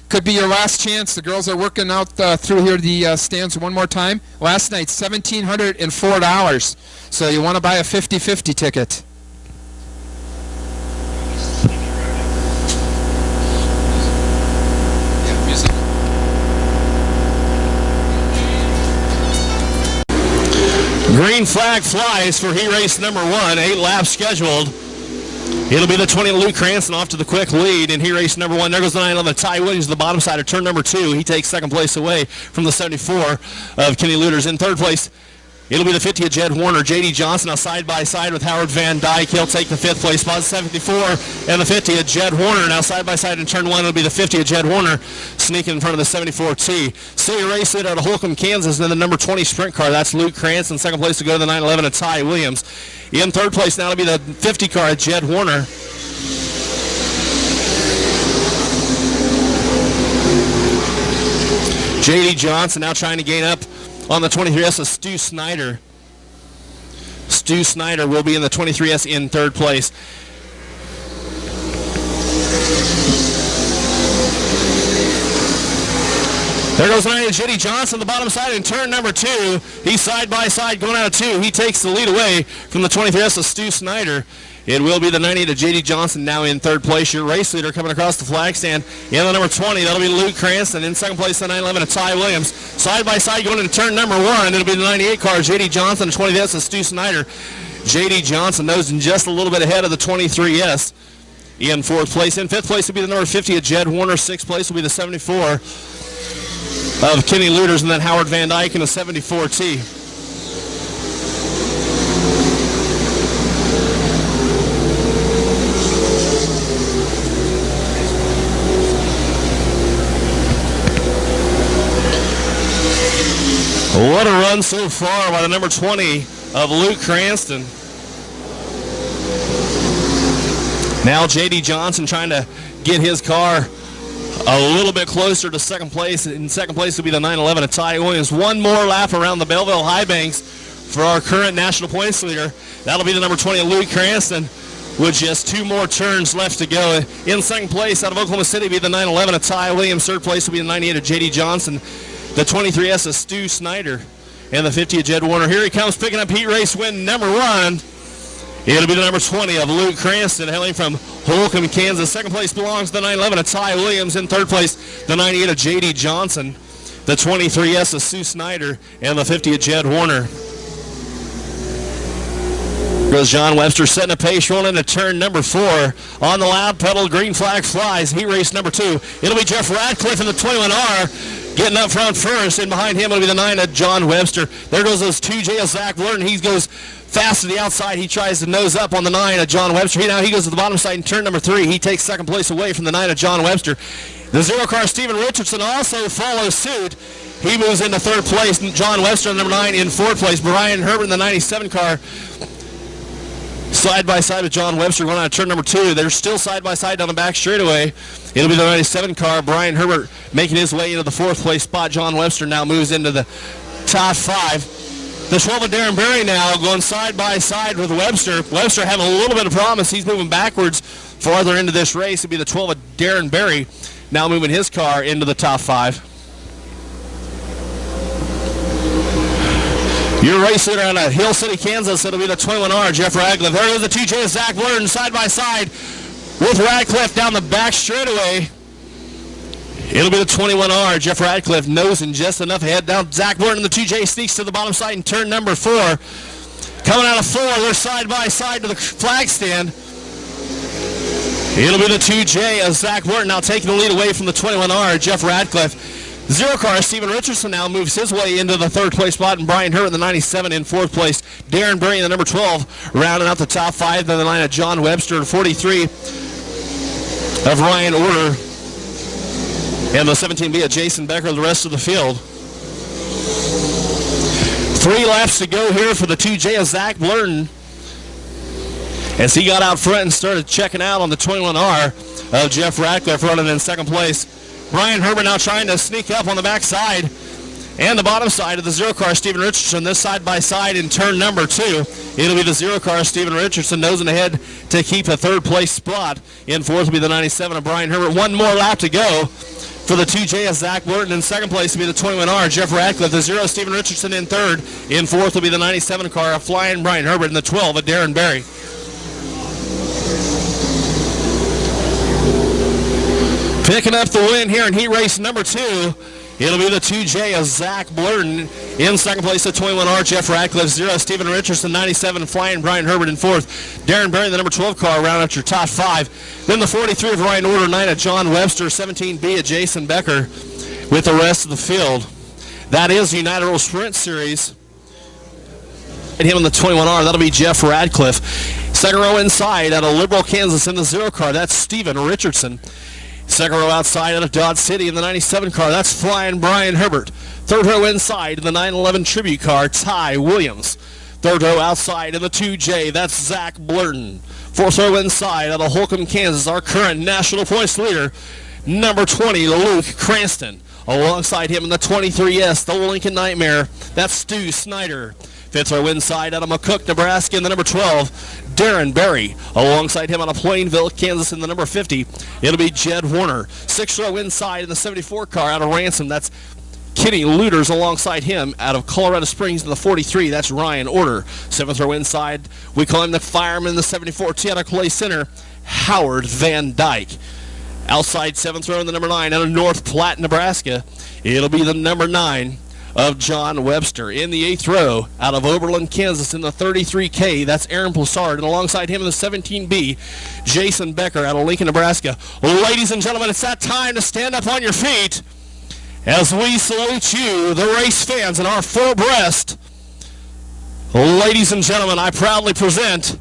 Could be your last chance. The girls are working out through here the stands one more time. Last night, $1,704. So you want to buy a 50-50 ticket. Green flag flies for heat race number 1, 8 laps scheduled. It'll be the 20 of Luke Cranston off to the quick lead in heat race number 1. There goes the 9-11 Ty Williams, the bottom side of turn number 2. He takes second place away from the 74 of Kenny Luters. In third place, it'll be the 50 of Jed Warner. J.D. Johnson now side by side with Howard Van Dyke. He'll take the fifth place spot. 74 and the 50 of Jed Warner. Now side by side in turn 1, it'll be the 50 of Jed Warner sneaking in front of the 74T. City race leader out of Holcomb, Kansas, and then the number 20 sprint car. That's Luke Cranston. Second place to go to the 9-11 of Ty Williams. In third place now to be the 50 car of Jed Warner. J.D. Johnson now trying to gain up on the 23S of Stu Snyder. Stu Snyder will be in the 23S in third place. There goes 9 J.D. Johnson, the bottom side in turn number 2. He's side by side going out of 2. He takes the lead away from the 23S of Stu Snyder. It will be the 98 of J.D. Johnson now in third place. Your race leader coming across the flag stand in the number 20. That'll be Luke Cranston. In second place, the 911 of Ty Williams. Side by side going into turn number 1. It'll be the 98 car, J.D. Johnson. The 20S of Stu Snyder. J.D. Johnson nosing just a little bit ahead of the 23S in fourth place. In fifth place will be the number 50 of Jed Warner. Sixth place will be the 74 of Kenny Luters, and then Howard Van Dyke in the 74T. What a run so far by the number 20 of Luke Cranston. Now J.D. Johnson trying to get his car a little bit closer to second place. In second place will be the 911 of Ty Williams. One more lap around the Belleville High Banks for our current national points leader. That'll be the number 20 of Luke Cranston with just 2 more turns left to go. In second place out of Oklahoma City will be the 911 of Ty Williams. Third place will be the 98 of J.D. Johnson. The 23S of Stu Snyder and the 50 of Jed Warner. Here he comes picking up heat race win number 1. It'll be the number 20 of Luke Cranston hailing from Holcomb, Kansas. Second place belongs to the 911 of Ty Williams. In third place, the 98 of J.D. Johnson. The 23S of Stu Snyder and the 50 of Jed Warner. Goes John Webster setting a pace, rolling into turn number 4. On the lap pedal, green flag flies. Heat race number 2. It'll be Jeff Radcliffe in the 21R. Getting up front first, and behind him will be the 9 of John Webster. There goes those 2J of Zach Blurton. He goes fast to the outside. He tries to nose up on the 9 of John Webster. He goes to the bottom side in turn number 3. He takes second place away from the 9 of John Webster. The 0 car, Steven Richardson, also follows suit. He moves into third place. John Webster, number 9, in fourth place. Brian Herbert in the 97 car. Side by side with John Webster going on turn number 2. They're still side by side down the back straightaway. It'll be the 97 car. Brian Herbert making his way into the fourth place spot. John Webster now moves into the top 5. The 12 of Darren Berry now going side by side with Webster. Webster having a little bit of promise. He's moving backwards farther into this race. It'll be the 12 of Darren Berry now moving his car into the top 5. Your race leader out of Hill City, Kansas, it'll be the 21R, Jeff Radcliffe. There is the 2J of Zach Blurton side by side with Radcliffe down the back straightaway. It'll be the 21R, Jeff Radcliffe, nosing just enough ahead. Down Zach Blurton, the 2J sneaks to the bottom side in turn number 4. Coming out of 4, they're side by side to the flag stand. It'll be the 2J of Zach Blurton now taking the lead away from the 21R, Jeff Radcliffe. 0 car, Steven Richardson now moves his way into the third place spot, and Brian Herbert in the 97 in fourth place. Darren Berry in the number 12, rounding out the top 5. Then the line of John Webster, 43 of Ryan Order, and the 17B of Jason Becker, the rest of the field. 3 laps to go here for the 2J of Zach Blurton, as he got out front and started checking out on the 21R of Jeff Radcliffe running in second place. Brian Herbert now trying to sneak up on the back side and the bottom side of the 0 car, Steven Richardson. This side by side in turn number 2. It'll be the 0 car, Steven Richardson, nosing ahead to keep a third place spot. In fourth will be the 97 of Brian Herbert. One more lap to go For the 2J is Zach Burton. In second place will be the 21R, Jeff Radcliffe. The 0, Stephen Richardson in third. In fourth will be the 97 car, a Flying Brian Herbert. And the 12, a Darren Berry. Picking up the win here in heat race number 2. It'll be the 2J of Zach Blurton. In second place, the 21R, Jeff Radcliffe. 0, Stephen Richardson. 97, Flying Brian Herbert in fourth. Darren Berry, the number 12 car, round out your top 5. Then the 43 of Ryan Order, 9 of John Webster. 17B of Jason Becker with the rest of the field. That is the United Roll Sprint Series. And him in the 21R, that'll be Jeff Radcliffe. Second row inside out of Liberal, Kansas in the 0 car, that's Stephen Richardson. Second row outside out of Dodge City in the 97 car, that's Flying Brian Herbert. Third row inside in the 911 Tribute car, Ty Williams. Third row outside in the 2J, that's Zach Blurton. Fourth row inside out of Holcomb, Kansas, our current national points leader, number 20, Luke Cranston. Alongside him in the 23S, the Lincoln Nightmare, that's Stu Snyder. Fifth row inside out of McCook, Nebraska in the number 12, Darren Berry. Alongside him out of Plainville, Kansas in the number 50, it'll be Jed Warner. Sixth row inside in the 74 car out of Ransom, that's Kenny Looters. Alongside him out of Colorado Springs in the 43, that's Ryan Order. Seventh row inside, we call him the fireman in the 74T out of Clay Center, Howard Van Dyke. Outside seventh row in the number 9 out of North Platte, Nebraska, it'll be the number 9 of John Webster. In the 8th row out of Oberlin, Kansas in the 33K, that's Aaron Plisard. And alongside him in the 17B, Jason Becker out of Lincoln, Nebraska. Ladies and gentlemen, it's that time to stand up on your feet as we salute you, the race fans, in our full breast. Ladies and gentlemen, I proudly present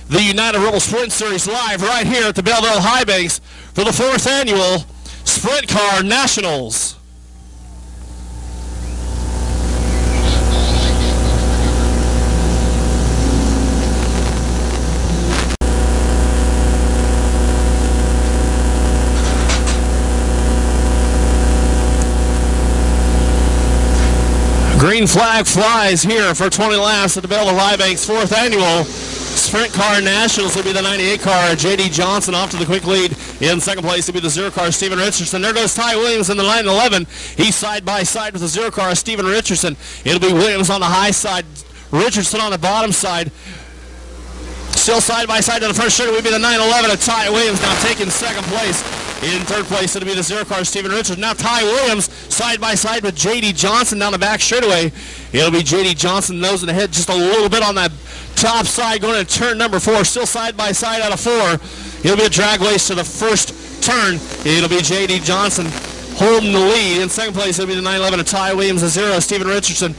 the United Rebel Sprint Series live right here at the Belleville High Banks for the 4th annual Sprint Car Nationals. Green flag flies here for 20 laps at the Belleville High Banks 4th annual Sprint Car Nationals. Will be the 98 car, J.D. Johnson, off to the quick lead. In second place will be the 0 car, Stephen Richardson. There goes Ty Williams in the 911. He's side by side with the 0 car, Stephen Richardson. It'll be Williams on the high side, Richardson on the bottom side. Still side by side to the first straight will be the 911 of Ty Williams, now taking second place. In third place, it'll be the 0 car, Stephen Richards. Now Ty Williams side by side with J.D. Johnson down the back straightaway. It'll be J.D. Johnson nosing ahead just a little bit on that top side going to turn number 4. Still side by side out of 4. It'll be a drag race to the first turn. It'll be J.D. Johnson holding the lead. In second place, it'll be the 911 of Ty Williams, the 0, Stephen Richardson.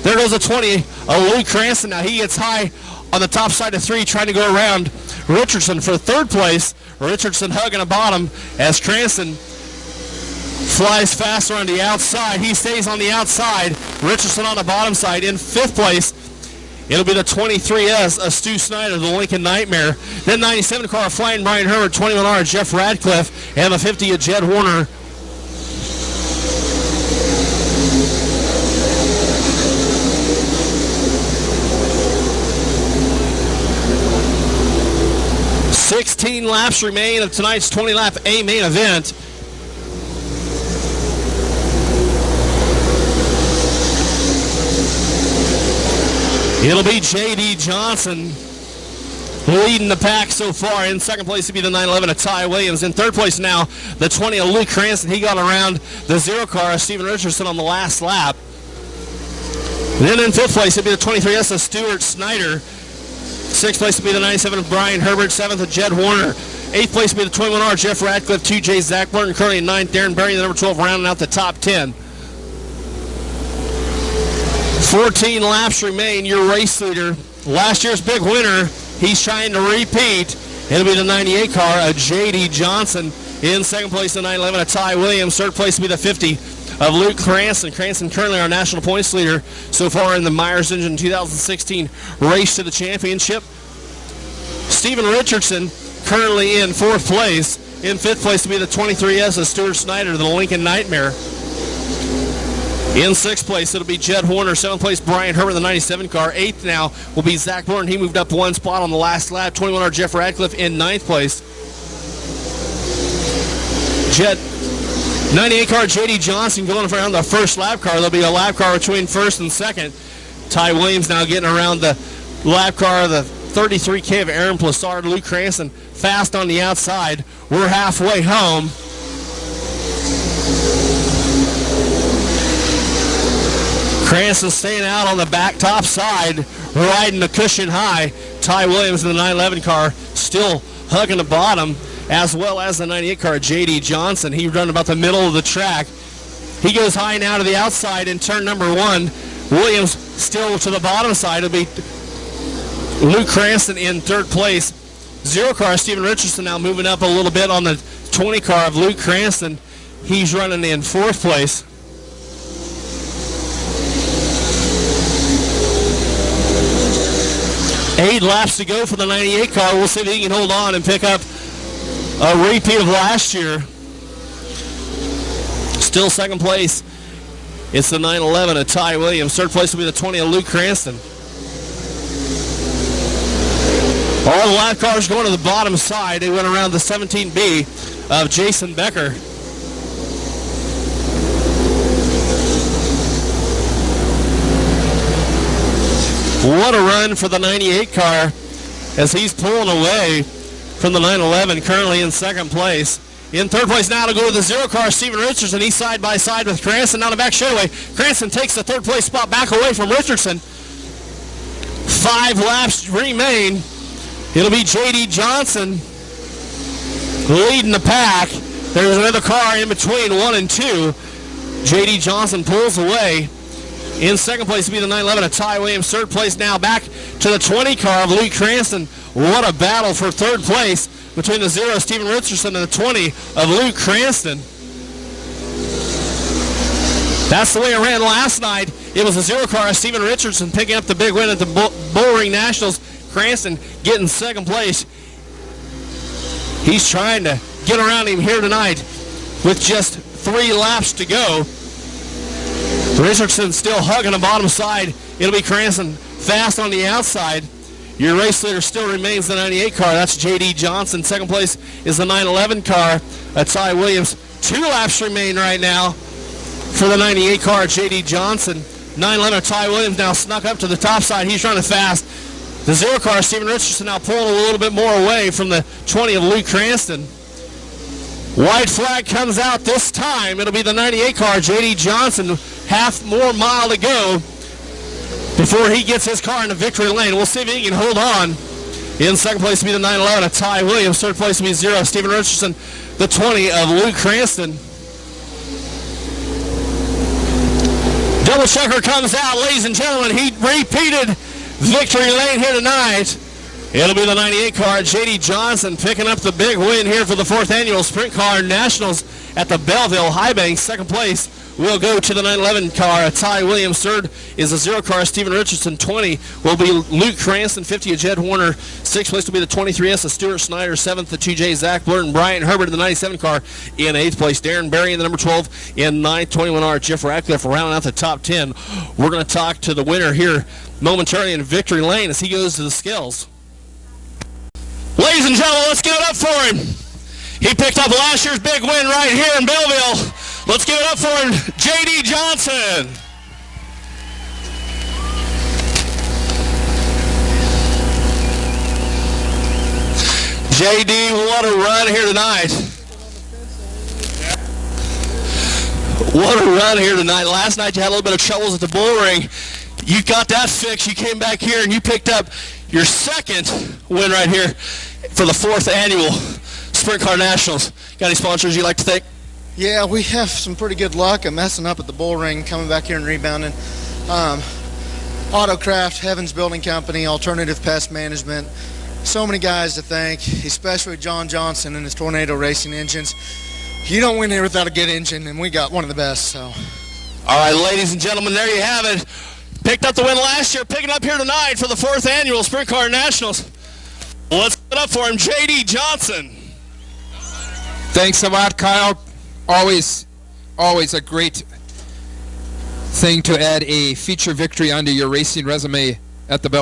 There goes the 20 of Luke Cranston. Now he gets high on the top side of 3, trying to go around Richardson for third place. Richardson hugging the bottom as Cranston flies faster on the outside. He stays on the outside. Richardson on the bottom side. In fifth place, it'll be the 23S of Stu Snyder, the Lincoln Nightmare. Then 97 car, Flying Brian Herbert, 21R, Jeff Radcliffe, and the 50 of Jed Warner. $16 laps remain of tonight's 20-lap A main event. It'll be J.D. Johnson leading the pack so far. In second place to be the 911 of Ty Williams. In third place now, the 20 of Luke Cranston. He got around the 0 car of Stephen Richardson on the last lap. And then in fifth place, it'll be the 23S of Stuart Snyder. Sixth place will be the 97 of Brian Herbert. Seventh of Jed Warner. Eighth place will be the 21R, Jeff Radcliffe. 2J, Zach Burton. Currently in ninth, Darren Berry, the number 12, rounding out the top 10. 14 laps remain. Your race leader, last year's big winner, he's trying to repeat. It'll be the 98 car of J.D. Johnson. In second place, the 911 of Ty Williams. Third place will be the 50 of Luke Cranston. Cranston currently our national points leader so far in the Myers Engine 2016 race to the championship. Stephen Richardson currently in fourth place. In fifth place will be the 23S of Stuart Snyder, the Lincoln Nightmare. In sixth place, it'll be Jed Warner. Seventh place, Brian Herbert, the 97 car. Eighth now will be Zach Burton. He moved up one spot on the last lap. 21R, Jeff Radcliffe in ninth place. Jed 98 car J.D. Johnson going around the first lap car. There'll be a lap car between first and second. Ty Williams now getting around the lap car of the 33K of Aaron Plassard. Luke Cranston fast on the outside. We're halfway home. Cranston staying out on the back top side, riding the cushion high. Ty Williams in the 911 car still hugging the bottom, as well as the 98 car J.D. Johnson. He run about the middle of the track. He goes high now to the outside in turn number 1. Williams still to the bottom side. It'll be Luke Cranston in third place. 0 car Stephen Richardson now moving up a little bit on the 20 car of Luke Cranston. He's running in fourth place. Eight laps to go for the 98 car. We'll see if he can hold on and pick up a repeat of last year. Still second place. It's the 911 of Ty Williams. Third place will be the 20 of Luke Cranston. All the lap cars going to the bottom side. They went around the 17B of Jason Becker. What a run for the 98 car as he's pulling away from the 911, currently in second place. In third place now to go to the 0 car, Stephen Richardson. He's side by side with Cranston down the back straightaway. Cranston takes the third place spot back away from Richardson. 5 laps remain. It'll be J.D. Johnson leading the pack. There's another car in between 1 and 2. J.D. Johnson pulls away. In second place will be the 911 of Ty Williams. Third place now back to the 20 car of Luke Cranston. What a battle for third place between the 0 Stephen Richardson and the 20 of Luke Cranston. That's the way it ran last night. It was a 0 car of Stephen Richardson picking up the big win at the Bullring Nationals. Cranston getting second place. He's trying to get around him here tonight with just 3 laps to go. Richardson still hugging the bottom side. It'll be Cranston fast on the outside. Your race leader still remains the 98 car. That's J.D. Johnson. Second place is the 911 car. That's Ty Williams. 2 laps remain right now for the 98 car, J.D. Johnson. 911 Ty Williams now snuck up to the top side. He's running fast. The 0 car, Stephen Richardson, now pulling a little bit more away from the 20 of Luke Cranston. White flag comes out this time. It'll be the 98 car, J.D. Johnson. Half more mile to go before he gets his car into victory lane. We'll see if he can hold on. In second place will be the 911 of Ty Williams. Third place will be 0 Stephen Richardson. The 20 of Luke Cranston. Double checker comes out, ladies and gentlemen. He repeated victory lane here tonight. It'll be the 98 car, J.D. Johnson, picking up the big win here for the 4th annual Sprint Car Nationals at the Belleville High Bank. Second place will go to the 911 car, Ty Williams. Third is a 0 car, Stephen Richardson. 20 will be Luke Cranston. 50 of Jed Warner. Sixth place will be the 23S of Stuart Snyder. 7th, the 2J, Zach Blurt, and Brian Herbert in the 97 car. In 8th place, Darren Berry in the number 12. In 9th, 21R, Jeff Radcliffe rounding out the top 10. We're going to talk to the winner here momentarily in victory lane as he goes to the scales. Ladies and gentlemen, let's give it up for him. He picked up last year's big win right here in Belleville. Let's give it up for him, J.D. Johnson. J.D., what a run here tonight. What a run here tonight. Last night you had a little bit of troubles at the Bullring. You got that fixed. You came back here and you picked up your second win right here for the 4th annual Sprint Car Nationals. Got any sponsors you'd like to thank? Yeah, we have some pretty good luck at messing up at the Bullring, coming back here and rebounding. Autocraft, Heavens Building Company, Alternative Pest Management. So many guys to thank, especially John Johnson and his Tornado Racing engines. You don't win here without a good engine, and we got one of the best. So, all right, ladies and gentlemen, there you have it. Picked up the win last year, picking up here tonight for the 4th annual Sprint Car Nationals. Let's give it up for him, J.D. Johnson. Thanks a lot, Kyle. Always a great thing to add a feature victory onto your racing resume at the Belleville.